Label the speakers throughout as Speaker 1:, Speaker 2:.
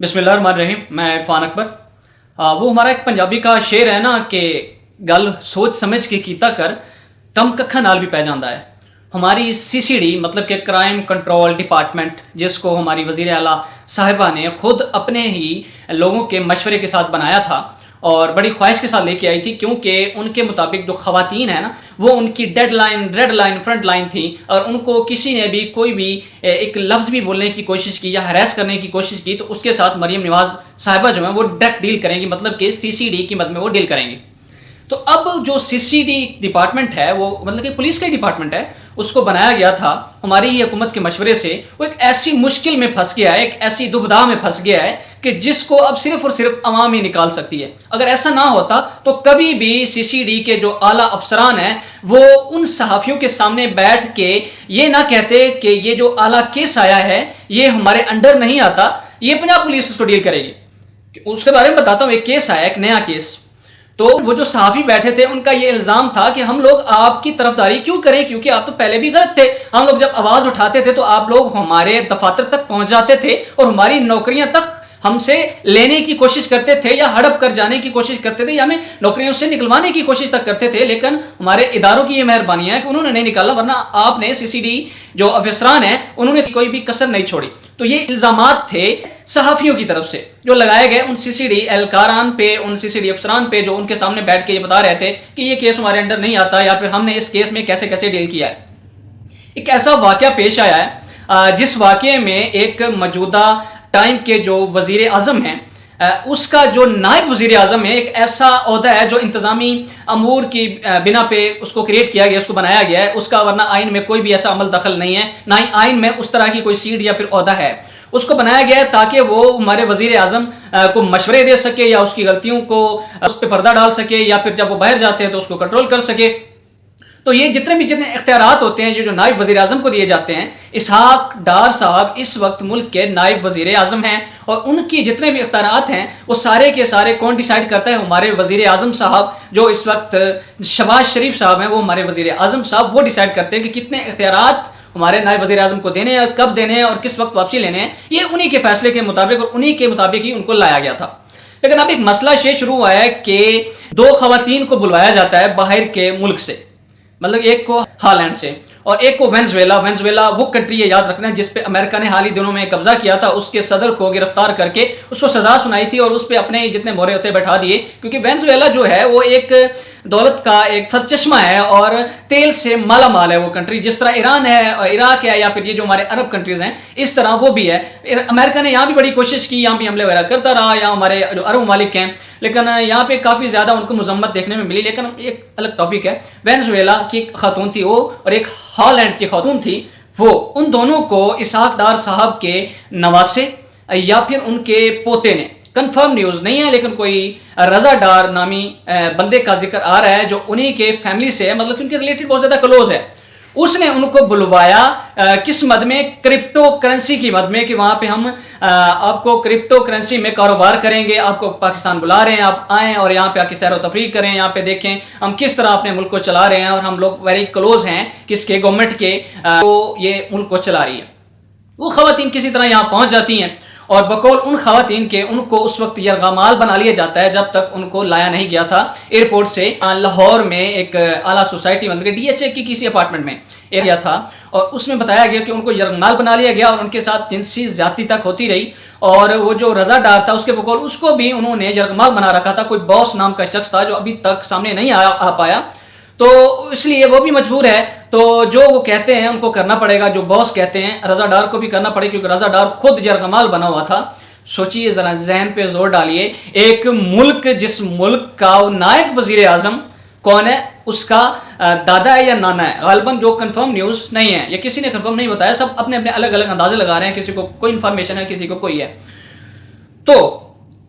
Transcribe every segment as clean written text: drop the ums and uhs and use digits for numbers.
Speaker 1: بسم اللہ الرحمن الرحیم. میں عرفان اکبر. وہ ہمارا ایک پنجابی کا شعر ہے نا کہ گل سوچ سمجھ کے کیتا کر کم ککھا نال بھی پہ جاندہ ہے. ہماری CCD مطلب کہ کرائم کنٹرول ڈپارٹمنٹ، جس کو ہماری وزیر اعلیٰ صاحبہ نے خود اپنے ہی لوگوں کے مشورے کے ساتھ بنایا تھا اور بڑی خواہش کے ساتھ لے کے آئی تھی، کیونکہ ان کے مطابق جو خواتین ہیں نا وہ ان کی dead line, red line, front line تھی، اور ان کو کسی نے بھی کوئی بھی ایک لفظ بھی بولنے کی کوشش کی یا ہراس کرنے کی کوشش کی تو اس کے ساتھ مریم نواز صاحبہ جو ہیں وہ ڈائریکٹ ڈیل کریں گی، مطلب کہ CCD کی مد میں وہ ڈیل کریں گی. تو اب جو CCD ڈپارٹمنٹ ہے وہ مطلب کہ پولیس کا ہی ڈپارٹمنٹ ہے، اس کو بنایا گیا تھا ہماری ہی حکومت کے مشورے سے. وہ ایک ایسی مشکل میں پھنس گیا ہے، ایک ایسی دبدا میں پھنس گیا ہے کہ جس کو اب صرف اور صرف عوام ہی نکال سکتی ہے. اگر ایسا نہ ہوتا تو کبھی بھی CCD کے جو اعلیٰ افسران ہیں وہ ان صحافیوں کے سامنے بیٹھ کے یہ نہ کہتے کہ یہ جو اعلیٰ کیس آیا ہے یہ ہمارے انڈر نہیں آتا، یہ پنجاب پولیس اس کو ڈیل کرے گی. اس کے بارے میں بتاتا ہوں. ایک کیس آیا، ایک نیا کیس. تو وہ جو صحافی بیٹھے تھے ان کا یہ الزام تھا کہ ہم لوگ آپ کی طرفداری کیوں کریں، کیونکہ آپ تو پہلے بھی غلط تھے. ہم لوگ جب آواز اٹھاتے تھے تو آپ لوگ ہمارے دفاتر تک پہنچ جاتے تھے اور ہماری نوکریاں تک ہم سے لینے کی کوشش کرتے تھے یا ہڑپ کر جانے کی کوشش کرتے تھے یا ہمیں نوکریوں سے نکلوانے کی کوشش تک کرتے تھے. لیکن ہمارے اداروں کی یہ مہربانی ہے کہ انہوں نے نہیں نکالا، ورنہ آپ نے CCD جو افسران ہیں انہوں نے کوئی بھی کسر نہیں چھوڑی. تو یہ الزامات تھے صحافیوں کی طرف سے جو لگائے گئے ان CCD اہلکاران پہ، ان CCD افسران پہ، جو ان کے سامنے بیٹھ کے یہ بتا رہے تھے کہ یہ کیس ہمارے انڈر نہیں آتا یا پھر ہم نے اس کیس میں کیسے کیسے ڈیل کیا ہے. ایک ایسا واقعہ پیش آیا ہے جس واقعے میں ایک موجودہ ٹائم کے جو وزیر اعظم ہیں، اس کا جو نائب وزیر اعظم ہے، ایک ایسا عہدہ ہے جو انتظامی امور کی بنا پہ اس کو کریٹ کیا گیا، اس کو بنایا گیا ہے. اس کا ورنہ آئین میں کوئی بھی ایسا عمل دخل نہیں ہے، نہ ہی آئین میں اس طرح کی کوئی سیٹ یا پھر عہدہ ہے. اس کو بنایا گیا ہے تاکہ وہ ہمارے وزیر اعظم کو مشورے دے سکے یا اس کی غلطیوں کو اس پہ پردہ ڈال سکے یا پھر جب وہ باہر جاتے ہیں تو اس کو کنٹرول کر سکے. تو یہ جتنے اختیارات ہوتے ہیں یہ جو نائب وزیر اعظم کو دیے جاتے ہیں. اسحاق ڈار صاحب اس وقت ملک کے نائب وزیر اعظم ہیں اور ان کی جتنے بھی اختیارات ہیں وہ سارے کے سارے کون ڈیسائیڈ کرتا ہے؟ ہمارے وزیر اعظم صاحب جو اس وقت شہباز شریف صاحب ہیں، وہ ہمارے وزیر اعظم صاحب وہ ڈیسائیڈ کرتے ہیں کہ کتنے اختیارات ہمارے نائب وزیر اعظم کو دینے ہیں اور کب دینے ہیں اور کس وقت واپسی لینے ہیں. یہ انہی کے فیصلے کے مطابق اور انہی کے مطابق ہی ان کو لایا گیا تھا. لیکن اب ایک مسئلہ یہ شروع ہوا ہے کہ 2 خواتین کو بلوایا جاتا ہے باہر کے ملک سے، مطلب ایک کو ہالینڈ سے اور ایک کو وینزویلا وہ کنٹری ہے، یاد رکھنا ہے، جس پہ امریکہ نے حال ہی دنوں میں قبضہ کیا تھا. اس کے صدر کو گرفتار کر کے اس کو سزا سنائی تھی اور اس پہ اپنے جتنے مورے ہوتے بیٹھا دیے، کیونکہ وینزویلا جو ہے وہ ایک دولت کا ایک سرچشمہ ہے اور تیل سے مالا مال ہے. وہ کنٹری جس طرح ایران ہے اور عراق ہے یا پھر یہ جو ہمارے عرب کنٹریز ہیں اس طرح وہ بھی ہے. امریکہ نے یہاں بھی بڑی کوشش کی، یہاں بھی حملے وغیرہ کرتا رہا، یہاں ہمارے جو عرب ممالک ہیں، لیکن یہاں پہ کافی زیادہ ان کو مذمت دیکھنے میں ملی. لیکن ایک الگ ٹاپک ہے. وینزویلا کی خاتون تھی وہ اور ایک ہالینڈ کی خاتون تھی وہ. ان دونوں کو اسحاق ڈار صاحب کے نواسے یا پھر ان کے پوتے نے، کنفرم نیوز نہیں ہے لیکن کوئی رضا ڈار نامی بندے کا ذکر آ رہا ہے جو انہی کے فیملی سے ہے، مطلب کہ ان کے ریلیٹڈ بہت زیادہ کلوز ہے. اس نے ان کو بلوایا کس مد میں؟ کرپٹو کرنسی کی مد میں، کہ وہاں پہ ہم آپ کو کرپٹو کرنسی میں کاروبار کریں گے، آپ کو پاکستان بلا رہے ہیں، آپ آئیں اور یہاں پہ آ کے سیر و تفریح کریں، یہاں پہ دیکھیں ہم کس طرح اپنے ملک کو چلا رہے ہیں اور ہم لوگ ویری کلوز ہیں کس کے؟ گورنمنٹ کے، وہ یہ ملک کو چلا رہی ہے. وہ خواتین کسی طرح یہاں پہنچ جاتی ہیں اور بقول ان خواتین کے ان کو اس وقت یرغمال بنا لیا جاتا ہے جب تک ان کو لایا نہیں گیا تھا ایئرپورٹ سے. لاہور میں ایک اعلیٰ سوسائٹی مطلب کہ DHA کی کسی اپارٹمنٹ میں ایریا تھا اور اس میں بتایا گیا کہ ان کو یرغمال بنا لیا گیا اور ان کے ساتھ جنسی زیادتی تک ہوتی رہی. اور وہ جو رضا ڈار تھا اس کے بقول اس کو بھی انہوں نے یرغمال بنا رکھا تھا. کوئی باس نام کا شخص تھا جو ابھی تک سامنے نہیں آ پایا، تو اس لیے وہ بھی مجبور ہے. تو جو وہ کہتے ہیں ان کو کرنا پڑے گا، جو باس کہتے ہیں رضا ڈار کو بھی کرنا پڑے، کیونکہ رضا ڈار خود یرغمال بنا ہوا تھا. سوچئے ذرا، ذہن پہ زور ڈالیے. ایک ملک جس ملک کا نائب وزیر اعظم کون ہے، اس کا دادا ہے یا نانا ہے، غالباً جو کنفرم نیوز نہیں ہے، یا کسی نے کنفرم نہیں بتایا، سب اپنے اپنے الگ الگ اندازے لگا رہے ہیں، کسی کو کوئی انفارمیشن ہے، کسی کو کوئی ہے. تو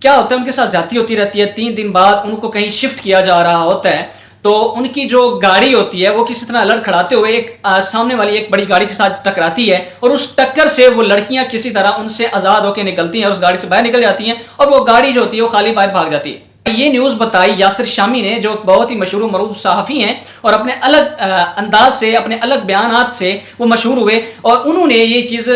Speaker 1: کیا ہوتا ہے ان کے ساتھ زیادتی ہوتی رہتی ہے. 3 دن بعد ان کو کہیں شفٹ کیا جا رہا ہوتا ہے تو ان کی جو گاڑی ہوتی ہے وہ کسی طرح الٹ کھڑاتے ہوئے ایک سامنے والی ایک بڑی گاڑی کے ساتھ ٹکراتی ہے اور اس ٹکر سے وہ لڑکیاں کسی طرح ان سے آزاد ہو کے نکلتی ہیں اور اس گاڑی سے باہر نکل جاتی ہیں اور وہ گاڑی جو ہوتی ہے وہ خالی باہر بھاگ جاتی ہے. یہ نیوز بتائی یاسر شامی نے، جو بہت ہی مشہور و معروف صحافی ہیں اور اپنے الگ انداز سے، اپنے الگ بیانات سے وہ مشہور ہوئے، اور انہوں نے یہ چیز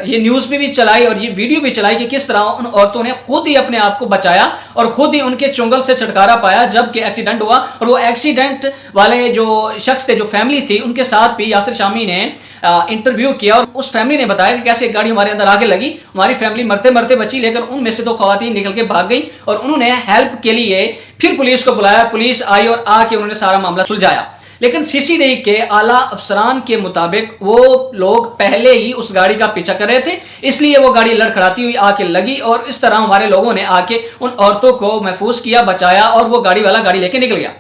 Speaker 1: یہ نیوز پہ بھی چلائی اور یہ ویڈیو بھی چلائی کہ کس طرح ان عورتوں نے خود ہی اپنے آپ کو بچایا اور خود ہی ان کے چنگل سے چھٹکارا پایا جب کہ ایکسیڈنٹ ہوا، اور وہ ایکسیڈنٹ والے جو شخص تھے، جو فیملی تھی، ان کے ساتھ بھی یاسر شامی نے انٹرویو کیا، اور اس فیملی نے بتایا کہ کیسے ایک گاڑی ہمارے اندر آگے لگی، ہماری فیملی مرتے مرتے بچی، لیکن ان میں سے 2 خواتین نکل کے بھاگ گئی، اور انہوں نے ہیلپ کے لیے پھر پولیس کو بلایا، پولیس آئی اور آ کے انہوں نے سارا معاملہ سلجھایا۔ لیکن سی سی ڈی کے اعلیٰ افسران کے مطابق وہ لوگ پہلے ہی اس گاڑی کا پیچھا کر رہے تھے، اس لیے وہ گاڑی لڑکھڑاتی ہوئی آ کے لگی، اور اس طرح ہمارے لوگوں نے آ کے ان عورتوں کو محفوظ کیا، بچایا، اور وہ گاڑی والا گاڑی لے کے نکل گیا۔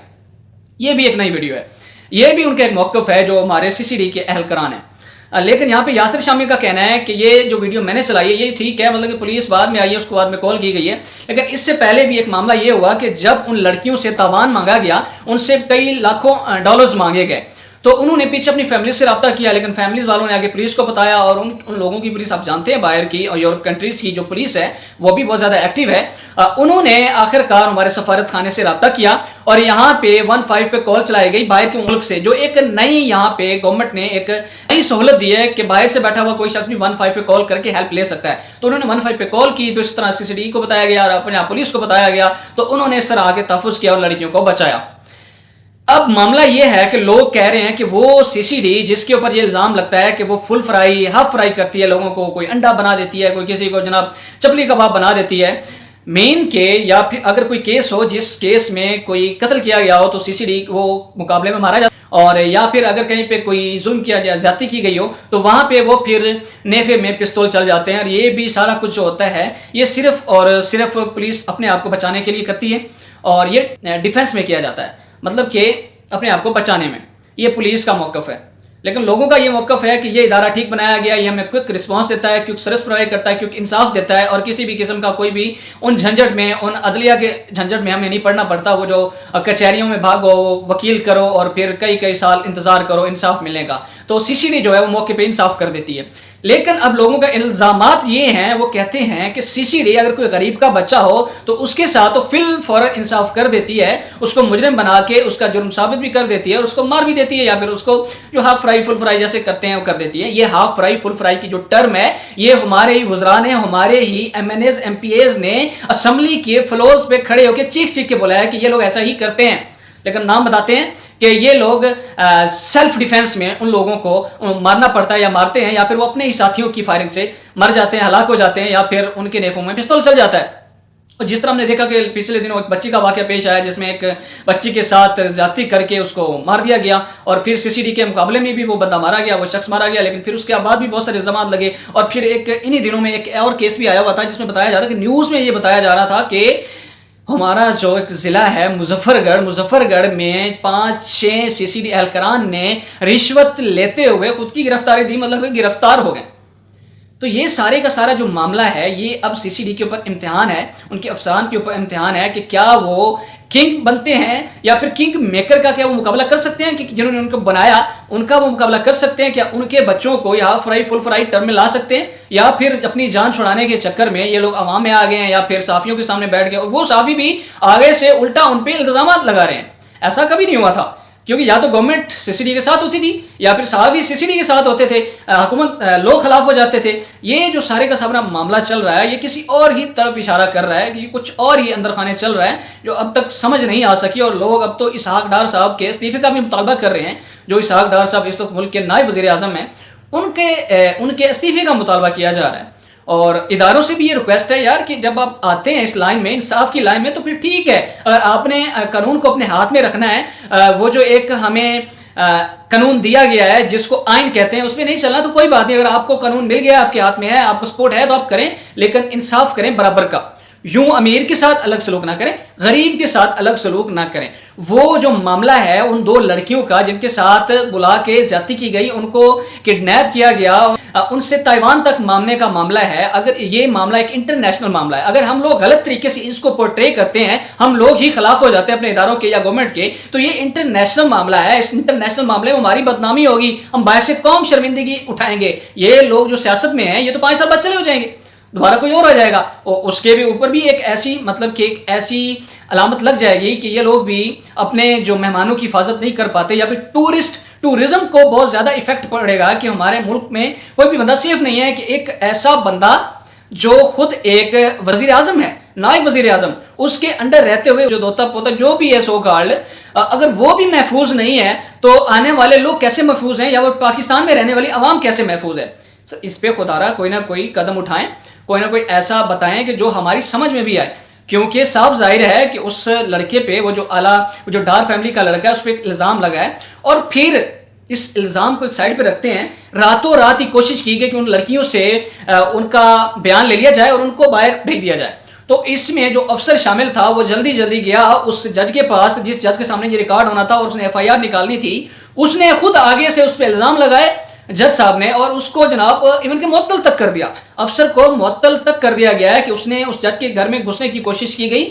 Speaker 1: یہ بھی ایک نئی ویڈیو ہے، یہ بھی ان کا ایک موقف ہے جو ہمارے سی سی ڈی کے اہلکاران ہیں۔ لیکن یہاں پہ یاسر شامی کا کہنا ہے کہ یہ جو ویڈیو میں نے چلائی ہے یہ ٹھیک ہے، مطلب کہ پولیس بعد میں آئی ہے، اس کو بعد میں کال کی گئی ہے، لیکن اس سے پہلے بھی ایک معاملہ یہ ہوا کہ جب ان لڑکیوں سے تاوان مانگا گیا، ان سے کئی لاکھوں ڈالرز مانگے گئے، تو انہوں نے پیچھے اپنی فیملی سے رابطہ کیا، لیکن فیملیز والوں نے آگے پولیس کو بتایا، اور ان لوگوں کی پولیس آپ جانتے ہیں باہر کی اور یورپ کنٹریز کی جو پولیس ہے وہ بھی بہت زیادہ ایکٹیو ہے۔ انہوں نے آخر کار ہمارے سفارت خانے سے رابطہ کیا، اور یہاں پہ 15 پہ کال چلائی گئی باہر کے ملک سے، جو ایک نئی یہاں پہ گورنمنٹ نے ایک نئی سہولت دی ہے کہ باہر سے بیٹھا ہوا کوئی شخص بھی 15 پہ کال کر کے ہیلپ لے سکتا ہے۔ تو انہوں نے 15 پہ کال کی، تو اس طرح سی سی ڈی کو بتایا گیا اور اپنے پولیس کو بتایا گیا، تو انہوں نے اس طرح آگے تحفظ کیا اور لڑکیوں کو بچایا۔ اب معاملہ یہ ہے کہ لوگ کہہ رہے ہیں کہ وہ سی سی ڈی جس کے اوپر یہ الزام لگتا ہے کہ وہ فل فرائی ہاف فرائی کرتی ہے لوگوں کو، کوئی انڈا بنا دیتی ہے، کوئی کسی کو جناب چپلی کباب بنا دیتی ہے، مین کے یا پھر اگر کوئی کیس ہو جس کیس میں کوئی قتل کیا گیا ہو تو سی سی ڈی وہ مقابلے میں مارا جاتا ہے، اور یا پھر اگر کہیں پہ کوئی ظلم کیا جائے، زیادتی کی گئی ہو، تو وہاں پہ وہ پھر نیفے میں پستول چل جاتے ہیں، اور یہ بھی سارا کچھ جو ہوتا ہے یہ صرف اور صرف پولیس اپنے آپ کو بچانے کے لیے کرتی ہے، اور یہ ڈیفنس میں کیا جاتا ہے، مطلب کہ اپنے آپ کو بچانے میں۔ یہ پولیس کا موقف ہے، لیکن لوگوں کا یہ موقف ہے کہ یہ ادارہ ٹھیک بنایا گیا، یہ ہمیں کوئک رسپانس دیتا ہے، کوئک سروس پرووائڈ کرتا ہے، کوئک انصاف دیتا ہے، اور کسی بھی قسم کا کوئی بھی ان جھنجٹ میں، ان عدلیہ کے جھنجٹ میں ہمیں نہیں پڑنا پڑتا، وہ جو کچہریوں میں بھاگو، وکیل کرو اور پھر کئی سال انتظار کرو انصاف ملنے کا۔ تو سی سی ڈی جو ہے وہ موقع پہ انصاف کر دیتی ہے۔ لیکن اب لوگوں کا الزامات یہ ہیں، وہ کہتے ہیں کہ سی سی ڈی اگر کوئی غریب کا بچہ ہو تو اس کے ساتھ تو فوراً انصاف کر دیتی ہے، اس کو مجرم بنا کے اس کا جرم ثابت بھی کر دیتی ہے، اور اس کو مار بھی دیتی ہے، یا پھر اس کو جو ہاف فرائی فل فرائی جیسے کرتے ہیں وہ کر دیتی ہے۔ یہ ہاف فرائی فل فرائی کی جو ٹرم ہے یہ ہمارے ہی وزراء نے، ہمارے ہی M N As M P As نے اسمبلی کے فلورز پہ کھڑے ہو کے چیخ کے بولا ہے کہ یہ لوگ ایسا ہی کرتے ہیں، لیکن نام بتاتے ہیں کہ یہ لوگ سیلف ڈیفenس میں ان لوگوں کو مارنا پڑتا ہے یا مارتے ہیں، یا پھر وہ اپنے ہی ساتھیوں کی فائرنگ سے مر جاتے ہیں، ہلاک ہو جاتے ہیں، یا پھر ان کے نیفوں میں پستول چل جاتا ہے۔ اور جس طرح ہم نے دیکھا کہ پچھلے دنوں ایک بچی کا واقعہ پیش آیا جس میں ایک بچی کے ساتھ زیادتی کر کے اس کو مار دیا گیا، اور پھر سی سی ڈی کے مقابلے میں بھی وہ بندہ مارا گیا، وہ شخص مارا گیا، لیکن پھر اس کے بعد بھی بہت سارے الزامات لگے، اور پھر انہی دنوں میں ایک اور کیس بھی آیا ہوا تھا جس میں بتایا جا رہا تھا کہ نیوز میں یہ بتایا جا رہا تھا کہ ہمارا جو ایک ضلع ہے مظفر گڑھ میں 5-6 سی سی ڈی اہلکاران نے رشوت لیتے ہوئے خود کی گرفتاری دی، مطلب کہ گرفتار ہو گئے۔ تو یہ سارے کا سارا جو معاملہ ہے یہ اب سی سی ڈی کے اوپر امتحان ہے، ان کے افسران کے اوپر امتحان ہے کہ کیا وہ کنگ بنتے ہیں یا پھر کنگ میکر کا کیا وہ مقابلہ کر سکتے ہیں، کہ جنہوں نے ان کو بنایا ان کا وہ مقابلہ کر سکتے ہیں، کیا ان کے بچوں کو یا فرائی فل فرائی ٹرم میں لا سکتے ہیں، یا پھر اپنی جان چھڑانے کے چکر میں یہ لوگ عوام میں آ گئے ہیں، یا پھر صحافیوں کے سامنے بیٹھ گئے اور وہ صحافی بھی آگے سے الٹا ان پہ الزامات لگا رہے ہیں۔ ایسا کبھی نہیں ہوا تھا، کیونکہ یا تو گورنمنٹ سی سی ڈی کے ساتھ ہوتی تھی یا پھر صحافی سی سی ڈی کے ساتھ ہوتے تھے، حکومت لوگ خلاف ہو جاتے تھے۔ یہ جو سارے کا سارا معاملہ چل رہا ہے یہ کسی اور ہی طرف اشارہ کر رہا ہے کہ کچھ اور ہی اندر خانے چل رہا ہے جو اب تک سمجھ نہیں آ سکی، اور لوگ اب تو اسحاق ڈار صاحب کے استعفے کا بھی مطالبہ کر رہے ہیں۔ جو اسحاق ڈار صاحب اس وقت ملک کے نائب وزیر اعظم ہیں ان کے استعفے کا مطالبہ کیا جا رہا ہے، اور اداروں سے بھی یہ ریکویسٹ ہے یار کہ جب آپ آتے ہیں اس لائن میں، انصاف کی لائن میں، تو پھر ٹھیک ہے، اگر آپ نے قانون کو اپنے ہاتھ میں رکھنا ہے، وہ جو ایک ہمیں قانون دیا گیا ہے جس کو آئین کہتے ہیں اس میں نہیں چلنا تو کوئی بات نہیں، اگر آپ کو قانون مل گیا آپ کے ہاتھ میں ہے، آپ کو سپورٹ ہے تو آپ کریں، لیکن انصاف کریں برابر کا، یوں امیر کے ساتھ الگ سلوک نہ کریں، غریب کے ساتھ الگ سلوک نہ کریں۔ وہ جو معاملہ ہے ان 2 لڑکیوں کا جن کے ساتھ بلا کے زیادتی کی گئی، ان کو کڈنیپ کیا گیا، ان سے تائیوان تک معاملے کا معاملہ ہے، اگر یہ معاملہ ایک انٹرنیشنل معاملہ ہے، اگر ہم لوگ غلط طریقے سے اس کو پورٹرے کرتے ہیں، ہم لوگ ہی خلاف ہو جاتے ہیں اپنے اداروں کے یا گورنمنٹ کے، تو یہ انٹرنیشنل معاملہ ہے، اس انٹرنیشنل معاملے میں ہماری بدنامی ہوگی، ہم باعث قوم شرمندگی اٹھائیں گے۔ یہ لوگ جو سیاست میں ہیں یہ تو 5 سال بعد چلے ہو جائیں گے، دوبارہ کوئی اور آ جائے گا اور اس کے بھی اوپر بھی ایک ایسی مطلب کہ ایک ایسی علامت لگ جائے گی کہ یہ لوگ بھی اپنے جو مہمانوں کی حفاظت نہیں کر پاتے، یا پھر ٹورزم کو بہت زیادہ ایفیکٹ پڑے گا کہ ہمارے ملک میں کوئی بھی بندہ سیف نہیں ہے، کہ ایک ایسا بندہ جو خود ایک وزیر اعظم ہے، نائب وزیر اعظم، اس کے انڈر رہتے ہوئے جو دوتا پوتا جو بھی ہے سو کالڈ، اگر وہ بھی محفوظ نہیں ہے تو آنے والے لوگ کیسے محفوظ ہیں، یا وہ پاکستان میں رہنے والی عوام کیسے محفوظ ہے؟ اس پہ خدا رہا کوئی نہ کوئی قدم اٹھائیں، کوئی نہ کوئی ایسا بتائیں کہ جو ہماری سمجھ میں بھی آئے، کیونکہ صاف ظاہر ہے کہ اس لڑکے پہ وہ جو ڈار فیملی کا لڑکا ہے اس پہ ایک الزام لگا ہے، اور پھر اس الزام کو ایک سائڈ پہ رکھتے ہیں، راتوں رات ہی کوشش کی گئی کہ ان لڑکیوں سے ان کا بیان لے لیا جائے اور ان کو باہر بھیج دیا جائے۔ تو اس میں جو افسر شامل تھا وہ جلدی گیا اس جج کے پاس جس جج کے سامنے یہ ریکارڈ ہونا تھا اور اس نے ایف آئی آر نکالنی تھی، اس نے خود آگے سے اس پہ الزام لگائے جج صاحب نے، اور اس کو جناب ایون کہ معطل تک کر دیا، افسر کو معطل تک کر دیا گیا ہے کہ اس نے اس جج کے گھر میں گھسنے کی کوشش کی گئی۔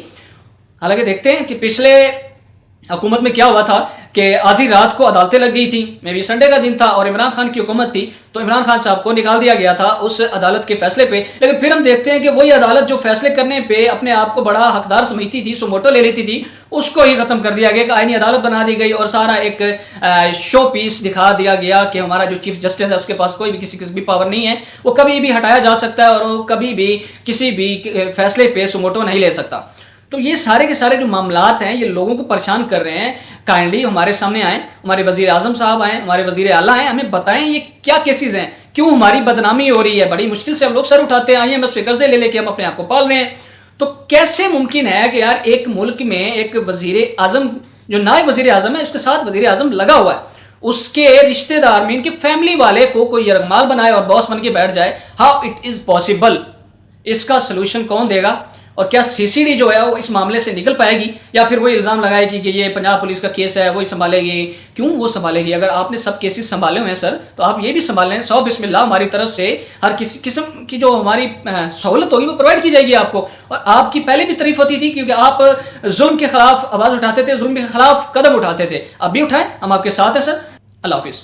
Speaker 1: حالانکہ دیکھتے ہیں کہ پچھلے حکومت میں کیا ہوا تھا کہ آدھی رات کو عدالتیں لگ گئی تھی، میں بھی سنڈے کا دن تھا اور عمران خان کی حکومت تھی، تو عمران خان صاحب کو نکال دیا گیا تھا اس عدالت کے فیصلے پہ، لیکن پھر ہم دیکھتے ہیں کہ وہی عدالت جو فیصلے کرنے پہ اپنے آپ کو بڑا حقدار سمجھتی تھی، سو موٹو لے لیتی تھی، اس کو ہی ختم کر دیا گیا کہ آئینی عدالت بنا دی گئی اور سارا ایک شو پیس دکھا دیا گیا کہ ہمارا جو چیف جسٹس ہے اس کے پاس کوئی بھی کسی بھی پاور نہیں ہے، وہ کبھی بھی ہٹایا جا سکتا ہے اور وہ کبھی بھی کسی بھی فیصلے پہ سو موٹو نہیں لے سکتا۔ تو یہ سارے کے سارے جو معاملات ہیں یہ لوگوں کو پریشان کر رہے ہیں، کائنڈلی ہمارے سامنے آئیں، ہمارے وزیر اعظم صاحب آئیں، ہمارے وزیر اعلیٰ آئیں، ہمیں بتائیں یہ کیا کیسز ہیں، کیوں ہماری بدنامی ہو رہی ہے، بڑی مشکل سے ہم لوگ سر اٹھاتے ہیں، ہم اس پہ قرضے لے کے ہم اپنے آپ کو پال رہے ہیں، تو کیسے ممکن ہے کہ یار ایک ملک میں ایک وزیر اعظم جو نائب وزیر اعظم ہے اس کے ساتھ وزیر اعظم لگا ہوا ہے، اس کے رشتہ دار میں ان کی فیملی والے کو کوئی یرغمال بنائے اور باس بن کے بیٹھ جائے، ہاؤ اٹ از پاسبل؟ اس کا سلوشن کون دے گا؟ اور کیا سی سی ڈی جو ہے وہ اس معاملے سے نکل پائے گی، یا پھر وہی الزام لگائے گی کہ یہ پنجاب پولیس کا کیس ہے وہی سنبھالے گی؟ کیوں وہ سنبھالے گی؟ اگر آپ نے سب کیسز سنبھالے ہوئے ہیں سر تو آپ یہ بھی سنبھال لیں، 100 بسم اللہ ہماری طرف سے ہر کسی قسم کی جو ہماری سہولت ہوگی وہ پرووائڈ کی جائے گی آپ کو، اور آپ کی پہلے بھی تعریف ہوتی تھی کیونکہ آپ ظلم کے خلاف آواز اٹھاتے تھے، ظلم کے خلاف قدم اٹھاتے تھے، اب بھی اٹھائیں، ہم آپ کے ساتھ ہیں سر۔ اللہ حافظ۔